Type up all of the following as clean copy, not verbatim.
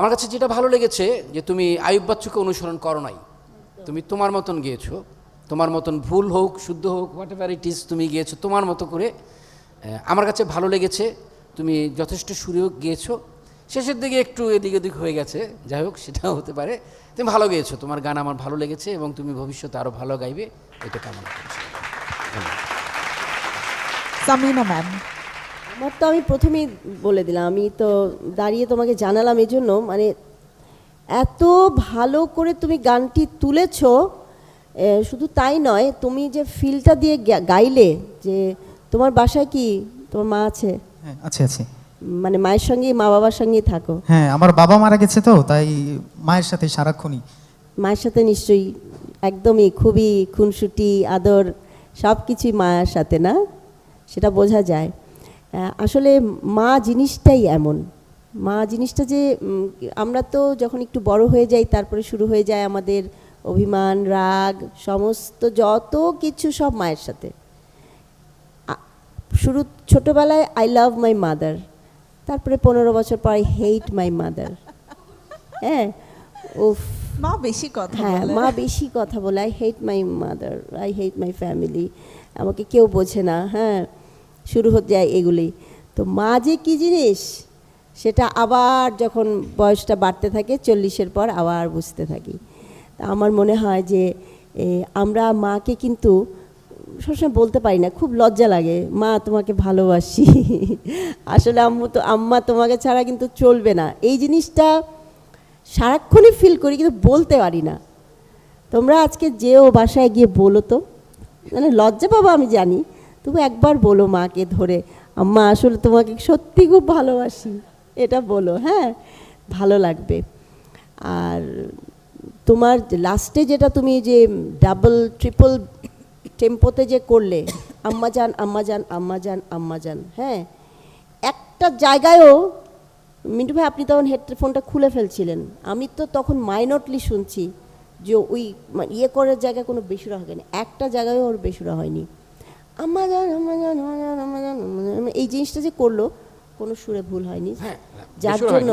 আমার কাছে যেটা ভালো লেগেছে যে তুমি আইয়ুব বাচ্চুকে অনুসরণ করো নাই, তুমি তোমার মতন গিয়েছো, তোমার মতন ভুল হোক শুদ্ধ হোক হোয়াট এভার ইট ইজ, তুমি গিয়েছো তোমার মতো করে। আমার কাছে ভালো লেগেছে, তুমি যথেষ্ট সুরেও গিয়েছো, শেষের দিকে একটু এদিক ওদিক হয়ে গেছে, যাই হোক সেটাও হতে পারে। তুমি ভালো গেয়েছো, তোমার গান আমার ভালো লেগেছে এবং তুমি ভবিষ্যতে আরও ভালো গাইবে, এটা কামনা করছি। সামিনা ম্যাম। আমার তো আমি প্রথমেই বলে দিলাম, আমি তো দাঁড়িয়ে তোমাকে জানালাম এই জন্য, মানে এত ভালো করে তুমি গানটি তুলেছো। শুধু তাই নয়, তুমি যে ফিলটা দিয়ে গাইলে, যে তোমার বাসায় কি তোমার মা আছে? হ্যাঁ আছে আছে। মানে মায়ের সঙ্গেই, মা বাবার সঙ্গেই থাকো? হ্যাঁ আমার বাবা মারা গেছে তো, তাই মায়ের সাথে সারাক্ষণই। মায়ের সাথে নিশ্চয়ই একদমই খুবই খুনসুটি আদর সব কিছুই মায়ের সাথে, না? সেটা বোঝা যায়। আসলে মা জিনিসটাই এমন, মা জিনিসটা যে আমরা তো যখন একটু বড় হয়ে যাই তারপরে শুরু হয়ে যায় আমাদের অভিমান, রাগ, সমস্ত যত কিছু সব মায়ের সাথে। শুরু ছোটোবেলায় আই লাভ মাই মাদার, তারপরে 15 বছর পর আই হেট মাই মাদার। হ্যাঁ, উফ, মা বেশি কথা হ্যাঁ বলে। মা বেশি কথা বলে। I hate my mother, I hate my family, আমাকে কেউ বোঝে না। হ্যাঁ, শুরু হতে যায় এগুলি। তো মা যে কী জিনিস সেটা আবার যখন বয়সটা বাড়তে থাকে 40-এর পর আবার বুঝতে থাকি। তা আমার মনে হয় যে আমরা মাকে কিন্তু সবসময় বলতে পারি না, খুব লজ্জা লাগে, মা তোমাকে ভালোবাসি। আসলে আম্মা তোমাকে ছাড়া কিন্তু চলবে না, এই জিনিসটা সারাক্ষণই ফিল করি কিন্তু বলতে পারি না। তোমরা আজকে যেও বাসায় গিয়ে বলো তো, মানে লজ্জা পাবো আমি জানি, তবু একবার বলো মাকে ধরে, আম্মা আসলে তোমাকে সত্যি খুব ভালোবাসি, এটা বলো। হ্যাঁ, ভালো লাগবে। আর তোমার লাস্টে যেটা তুমি যে ডাবল ট্রিপল টেম্পোতে যে করলে, আম্মা যান আম্মা যান আম্মা যান আম্মা যান, হ্যাঁ, একটা জায়গায়ও মিন্টু ভাই আপনি তখন হেডফোনটা খুলে ফেলছিলেন, আমি তো তখন মাইনটলি শুনছি যে ওই ইয়ে করার জায়গায় কোনো বেসুরা হয়নি, একটা জায়গায়ও ওর বেসুরা হয়নি। আম্মা যান আম্মা যান আম্মা যান আম্মা যান আম্মা যান, এই জিনিসটা যে করলো কোনো সুরে ভুল হয়নি। যার জন্য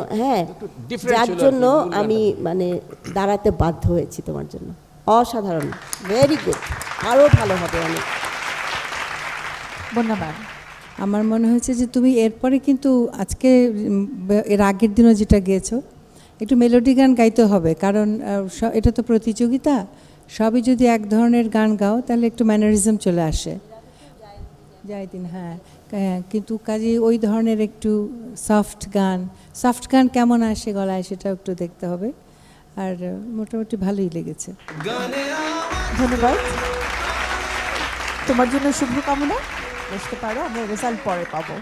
যার জন্য আমি মানে দাঁড়াতে বাধ্য হয়েছি তোমার জন্য। অসাধারণ, ভেরি গুড, আরও ভালো হবে অনেক। বন্যা ম্যাম। আমার মনে হয়েছে যে তুমি এরপরে কিন্তু আজকে এর আগের দিনও যেটা গেয়েছো একটু মেলোডি গান গাইতে হবে, কারণ এটা তো প্রতিযোগিতা, সবই যদি এক ধরনের গান গাও তাহলে একটু ম্যানারিজম চলে আসে। জায়দিন, হ্যাঁ, কিন্তু কাজে ওই ধরনের একটু সফট গান কেমন আসে গলায় সেটাও একটু দেখতে হবে। আর মোটামুটি ভালোই লেগেছে। ধন্যবাদ, তোমার জন্য শুভকামনা। বসতে পারো, আমরা রেজাল্ট পরে পাবো।